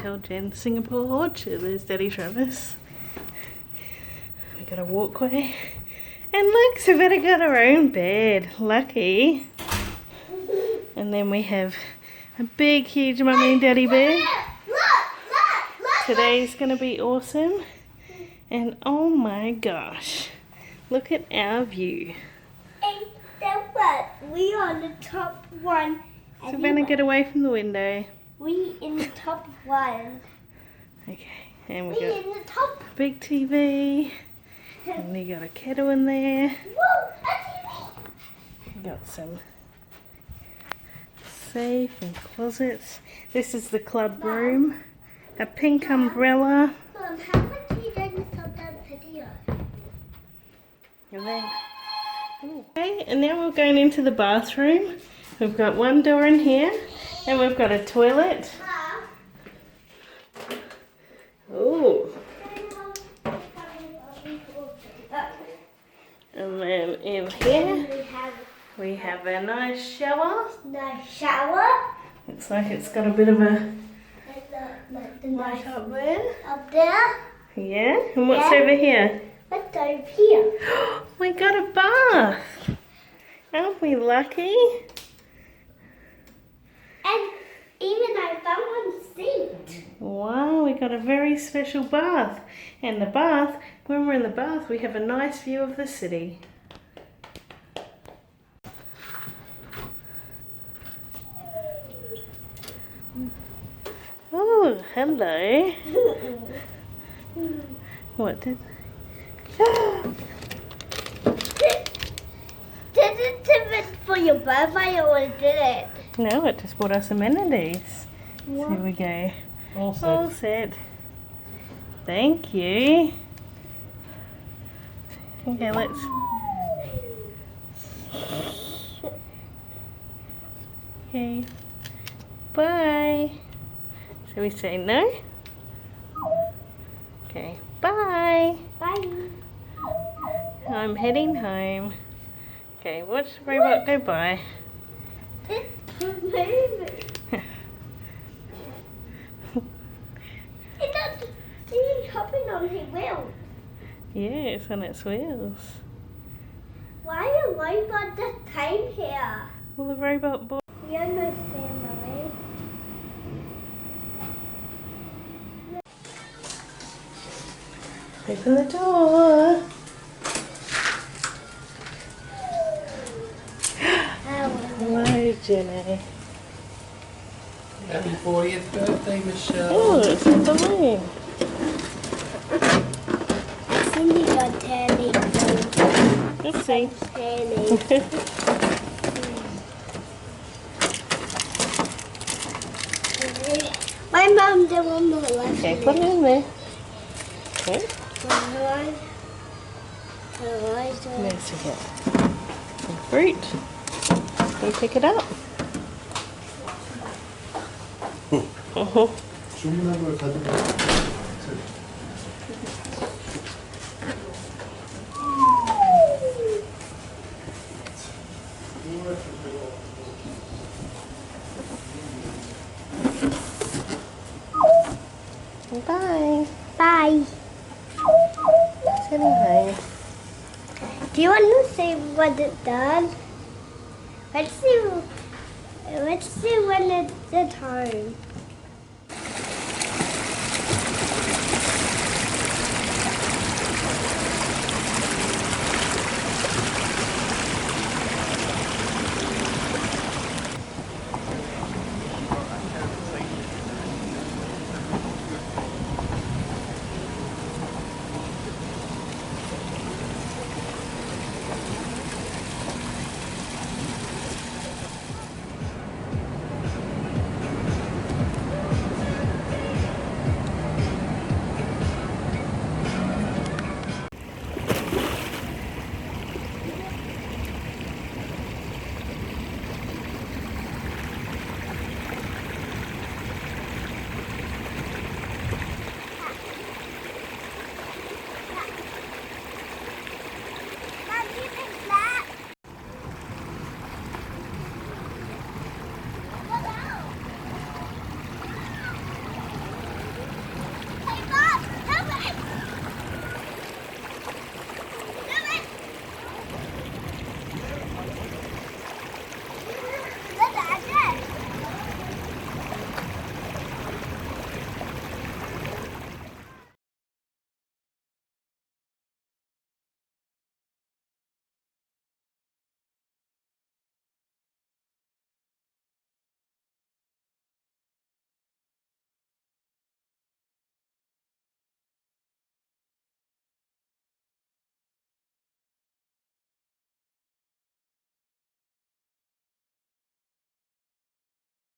Hotel Jen Singapore Orchard. There's Daddy Travis. We got a walkway. And look, Savannah got her own bed. Lucky. And then we have a big, huge Mummy and Daddy bed. Today's going to be awesome. And oh my gosh, look at our view. And then what? We on the top one. Savannah, get away from the window. We in the top one. Okay, and we We got in the top. big TV. And we got a kettle in there. Whoa, a TV. We got some safe and closets. This is the club room. A pink umbrella. Mom, how much you done stop that video? And then, okay, and now we're going into the bathroom. We've got one door in here, and we've got a toilet. Ooh. And then in here, we have a nice shower. Nice shower. Looks like it's got a bit of a The light nice up there. up there. Yeah, and what's Yeah. over here? What's over here? We got a bath. Aren't we lucky? And even I found one seat. Wow, we got a very special bath. And the bath, when we're in the bath, we have a nice view of the city. Oh, hello. What did... Did it even for your birthday or did it? No, it just brought us amenities. So here we go. All set. Thank you. Okay, let's... Okay. Bye. Shall we say no? Okay. Bye. Bye. I'm heading home. Okay, watch the robot go by. It's moving. It's hopping on his wheel. Yeah, it's on its wheels. Why are robots that time here? Well, the robot boy. We understand, Mommy. Open the door. Hello, Jeno. Happy 40th birthday, Michelle. Oh, it's a balloon. Cindy got Tanny. Let's see. Tanny. My mom did one more last Okay, put it in there. Okay. There's you get some fruit. Can you pick it up? 주문한 걸 가져가. Bye. Bye. Sitting home. Do you want to see what it does? Let's see when it's at home.